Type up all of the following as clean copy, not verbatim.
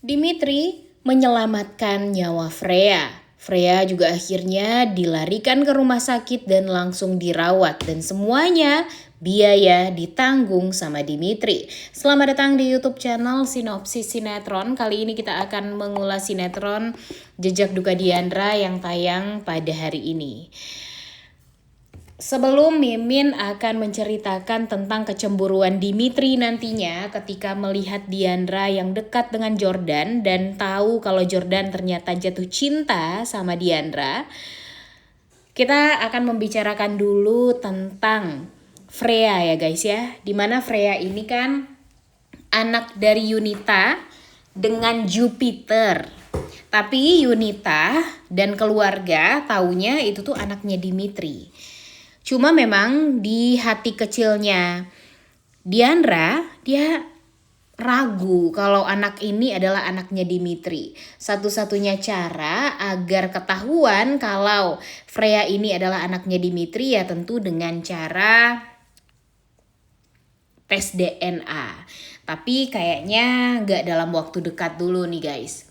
Dimitri menyelamatkan nyawa Freya. Freya juga akhirnya dilarikan ke rumah sakit dan langsung dirawat, dan semuanya biaya ditanggung sama Dimitri. Selamat datang di YouTube channel Sinopsis Sinetron. Kali ini kita akan mengulas sinetron Jejak Duka Diandra yang tayang pada hari ini. Sebelum Mimin akan menceritakan tentang kecemburuan Dimitri nantinya ketika melihat Diandra yang dekat dengan Jordan dan tahu kalau Jordan ternyata jatuh cinta sama Diandra, kita akan membicarakan dulu tentang Freya ya guys ya. Dimana Freya ini kan anak dari Yunita dengan Jupiter. Tapi Yunita dan keluarga taunya itu tuh anaknya Dimitri. Cuma memang di hati kecilnya Diandra, dia ragu kalau anak ini adalah anaknya Dimitri. Satu-satunya cara agar ketahuan kalau Freya ini adalah anaknya Dimitri ya tentu dengan cara tes DNA. Tapi kayaknya nggak dalam waktu dekat dulu nih guys.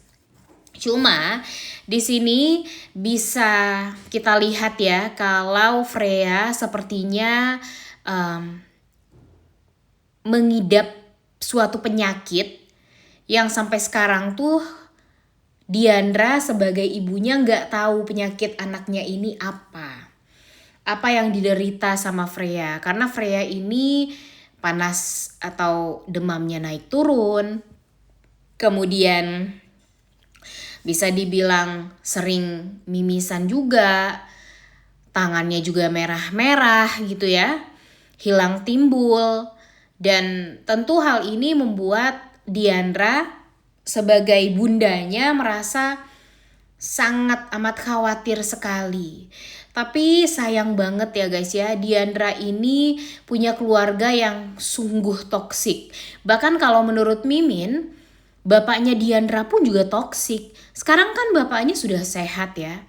Cuma di sini bisa kita lihat ya kalau Freya sepertinya mengidap suatu penyakit yang sampai sekarang tuh Diandra sebagai ibunya nggak tahu penyakit anaknya ini apa. Apa yang diderita sama Freya. Karena Freya ini panas atau demamnya naik turun. Kemudian bisa dibilang sering mimisan juga, tangannya juga merah-merah gitu ya, hilang timbul. Dan tentu hal ini membuat Diandra sebagai bundanya merasa sangat amat khawatir sekali. Tapi sayang banget ya guys ya, Diandra ini punya keluarga yang sungguh toksik. Bahkan kalau menurut Mimin, bapaknya Diandra pun juga toksik. Sekarang kan bapaknya sudah sehat ya.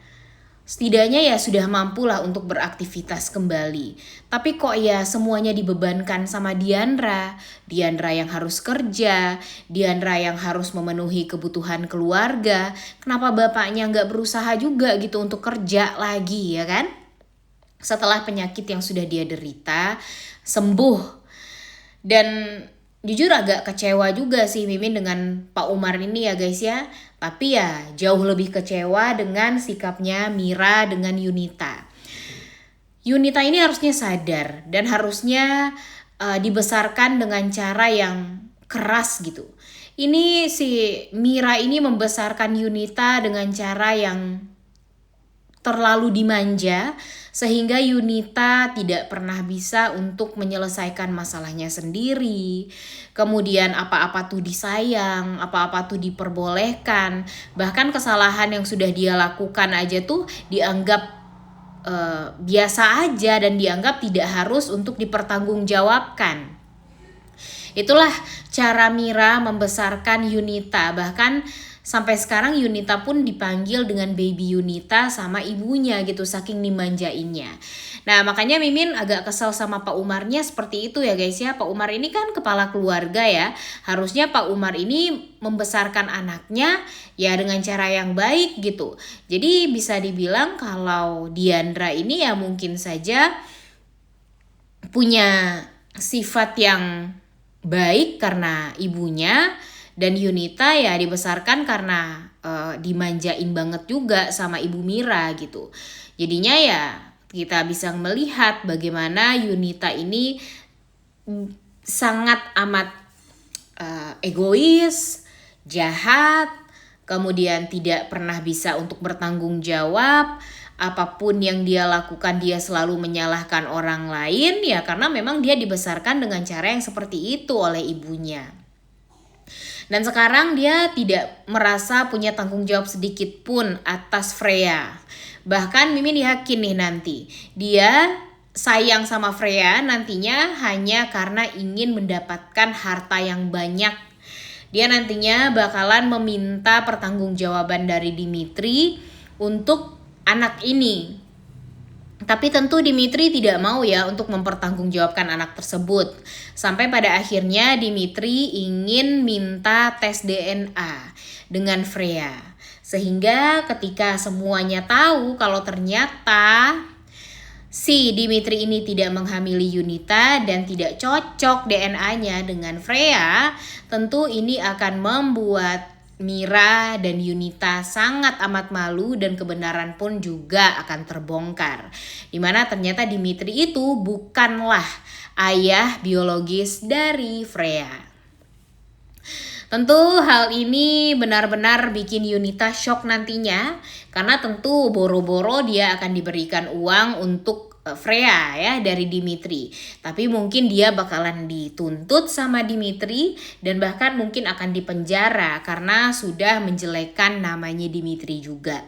Setidaknya ya sudah mampulah untuk beraktivitas kembali. Tapi kok ya semuanya dibebankan sama Diandra. Diandra yang harus kerja, Diandra yang harus memenuhi kebutuhan keluarga. Kenapa bapaknya nggak berusaha juga gitu untuk kerja lagi ya kan? Setelah penyakit yang sudah dia derita sembuh. Dan jujur agak kecewa juga sih Mimin dengan Pak Umar ini ya guys ya. Tapi ya jauh lebih kecewa dengan sikapnya Mira dengan Yunita. Yunita ini harusnya sadar dan harusnya dibesarkan dengan cara yang keras gitu. Ini si Mira ini membesarkan Yunita dengan cara yang terlalu dimanja sehingga Yunita tidak pernah bisa untuk menyelesaikan masalahnya sendiri. Kemudian apa-apa tuh disayang, apa-apa tuh diperbolehkan. Bahkan kesalahan yang sudah dia lakukan aja tuh dianggap biasa aja dan dianggap tidak harus untuk dipertanggungjawabkan. Itulah cara Mira membesarkan Yunita. Bahkan sampai sekarang Yunita pun dipanggil dengan baby Yunita sama ibunya gitu, saking dimanjainnya. Nah makanya Mimin agak kesel sama Pak Umarnya seperti itu ya guys ya. Pak Umar ini kan kepala keluarga ya. Harusnya Pak Umar ini membesarkan anaknya ya dengan cara yang baik gitu. Jadi bisa dibilang kalau Diandra ini ya mungkin saja punya sifat yang baik karena ibunya. Dan Yunita ya dibesarkan karena dimanjain banget juga sama Ibu Mira gitu. Jadinya ya kita bisa melihat bagaimana Yunita ini sangat amat egois, jahat, kemudian tidak pernah bisa untuk bertanggung jawab. Apapun yang dia lakukan dia selalu menyalahkan orang lain ya karena memang dia dibesarkan dengan cara yang seperti itu oleh ibunya. Dan sekarang dia tidak merasa punya tanggung jawab sedikit pun atas Freya. Bahkan Mimin yakin nih nanti dia sayang sama Freya nantinya hanya karena ingin mendapatkan harta yang banyak. Dia nantinya bakalan meminta pertanggungjawaban dari Dimitri untuk anak ini. Tapi tentu Dimitri tidak mau ya untuk mempertanggungjawabkan anak tersebut. Sampai pada akhirnya Dimitri ingin minta tes DNA dengan Freya. Sehingga ketika semuanya tahu kalau ternyata si Dimitri ini tidak menghamili Yunita dan tidak cocok DNA-nya dengan Freya, tentu ini akan membuat Mira dan Yunita sangat amat malu dan kebenaran pun juga akan terbongkar. Dimana ternyata Dimitri itu bukanlah ayah biologis dari Freya. Tentu hal ini benar-benar bikin Yunita shock nantinya karena tentu boro-boro dia akan diberikan uang untuk Freya ya dari Dimitri. Tapi mungkin dia bakalan dituntut sama Dimitri dan bahkan mungkin akan dipenjara karena sudah menjelekkan namanya Dimitri juga.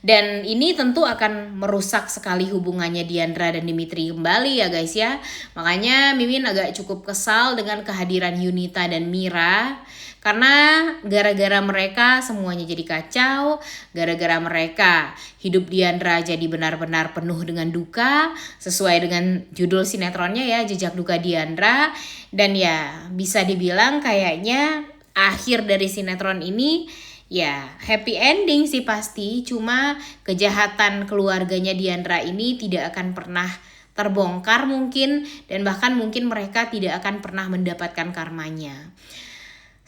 Dan ini tentu akan merusak sekali hubungannya Diandra dan Dimitri kembali ya guys ya. Makanya Mimin agak cukup kesal dengan kehadiran Yunita dan Mira. Karena gara-gara mereka semuanya jadi kacau. Gara-gara mereka hidup Diandra jadi benar-benar penuh dengan duka. Sesuai dengan judul sinetronnya ya, Jejak Duka Diandra. Dan ya bisa dibilang kayaknya akhir dari sinetron ini ya happy ending sih pasti, cuma kejahatan keluarganya Diandra ini tidak akan pernah terbongkar mungkin, dan bahkan mungkin mereka tidak akan pernah mendapatkan karmanya.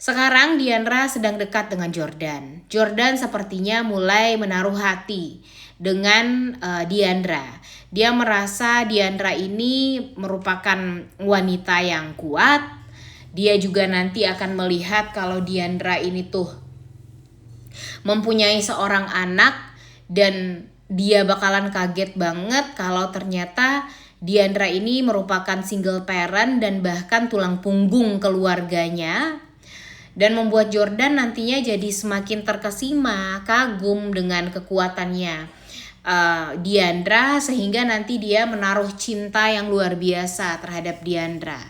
Sekarang Diandra sedang dekat dengan Jordan. Jordan sepertinya mulai menaruh hati dengan Diandra. Dia merasa Diandra ini merupakan wanita yang kuat. Dia juga nanti akan melihat kalau Diandra ini tuh mempunyai seorang anak dan dia bakalan kaget banget kalau ternyata Diandra ini merupakan single parent dan bahkan tulang punggung keluarganya, dan membuat Jordan nantinya jadi semakin terkesima, kagum dengan kekuatannya Diandra, sehingga nanti dia menaruh cinta yang luar biasa terhadap Diandra.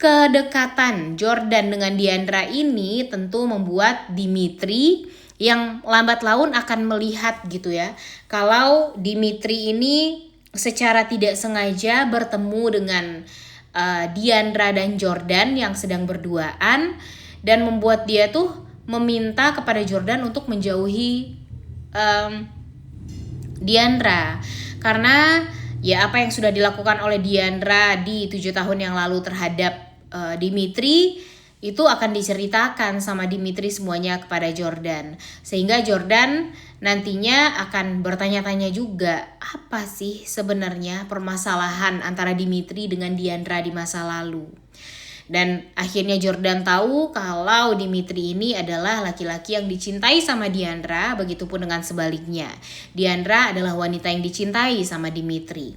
Kedekatan Jordan dengan Diandra ini tentu membuat Dimitri yang lambat laun akan melihat gitu ya, kalau Dimitri ini secara tidak sengaja bertemu dengan Diandra dan Jordan yang sedang berduaan, dan membuat dia tuh meminta kepada Jordan untuk menjauhi Diandra. Karena ya apa yang sudah dilakukan oleh Diandra di 7 tahun yang lalu terhadap Dimitri itu akan diceritakan sama Dimitri semuanya kepada Jordan, sehingga Jordan nantinya akan bertanya-tanya juga apa sih sebenarnya permasalahan antara Dimitri dengan Diandra di masa lalu. Dan akhirnya Jordan tahu kalau Dimitri ini adalah laki-laki yang dicintai sama Diandra, begitupun dengan sebaliknya. Diandra adalah wanita yang dicintai sama Dimitri.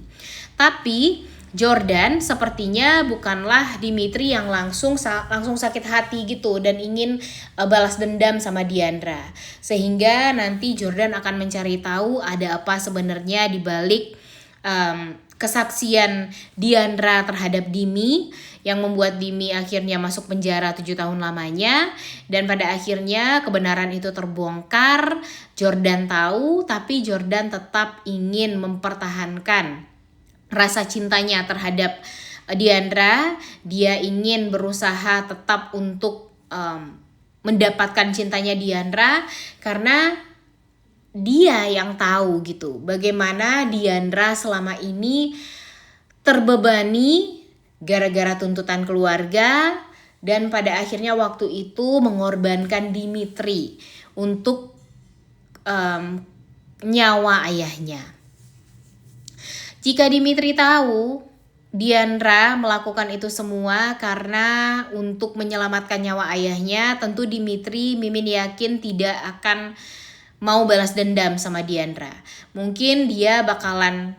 Tapi Jordan sepertinya bukanlah Dimitri yang langsung sakit hati gitu dan ingin balas dendam sama Diandra. Sehingga nanti Jordan akan mencari tahu ada apa sebenarnya di balik kesaksian Diandra terhadap Dimi yang membuat Dimi akhirnya masuk penjara 7 tahun lamanya. Dan pada akhirnya kebenaran itu terbongkar. Jordan tahu, tapi Jordan tetap ingin mempertahankan rasa cintanya terhadap Diandra. Dia ingin berusaha tetap untuk mendapatkan cintanya Diandra, karena dia yang tahu gitu bagaimana Diandra selama ini terbebani gara-gara tuntutan keluarga, dan pada akhirnya waktu itu mengorbankan Dimitri untuk nyawa ayahnya. Jika Dimitri tahu Diandra melakukan itu semua karena untuk menyelamatkan nyawa ayahnya, tentu Dimitri, Mimin yakin tidak akan mau balas dendam sama Diandra. Mungkin dia bakalan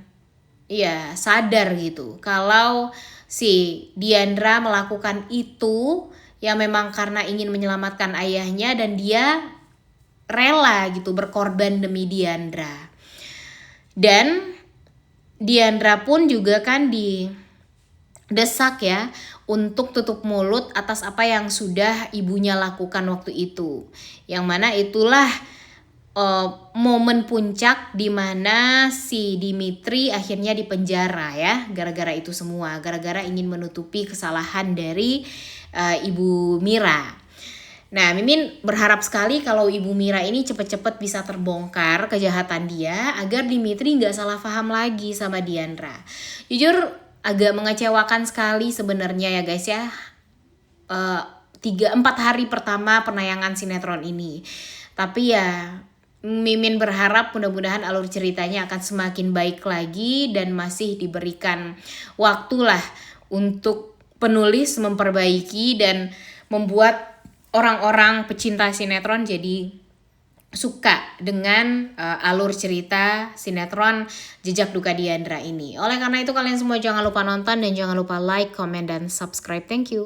ya sadar gitu kalau si Diandra melakukan itu ya memang karena ingin menyelamatkan ayahnya, dan dia rela gitu berkorban demi Diandra. Dan Diandra pun juga kan didesak ya untuk tutup mulut atas apa yang sudah ibunya lakukan waktu itu. Yang mana itulah momen puncak di mana si Dimitri akhirnya dipenjara ya, gara-gara itu semua, gara-gara ingin menutupi kesalahan dari Ibu Mira. Nah, Mimin berharap sekali kalau Ibu Mira ini cepet-cepet bisa terbongkar kejahatan dia agar Dimitri nggak salah paham lagi sama Diandra. Jujur agak mengecewakan sekali sebenarnya ya guys ya. 3-4 hari pertama penayangan sinetron ini. Tapi ya Mimin berharap mudah-mudahan alur ceritanya akan semakin baik lagi dan masih diberikan waktulah untuk penulis memperbaiki dan membuat orang-orang pecinta sinetron jadi suka dengan alur cerita sinetron Jejak Duka Diandra ini. Oleh karena itu kalian semua jangan lupa nonton dan jangan lupa like, comment, dan subscribe. Thank you.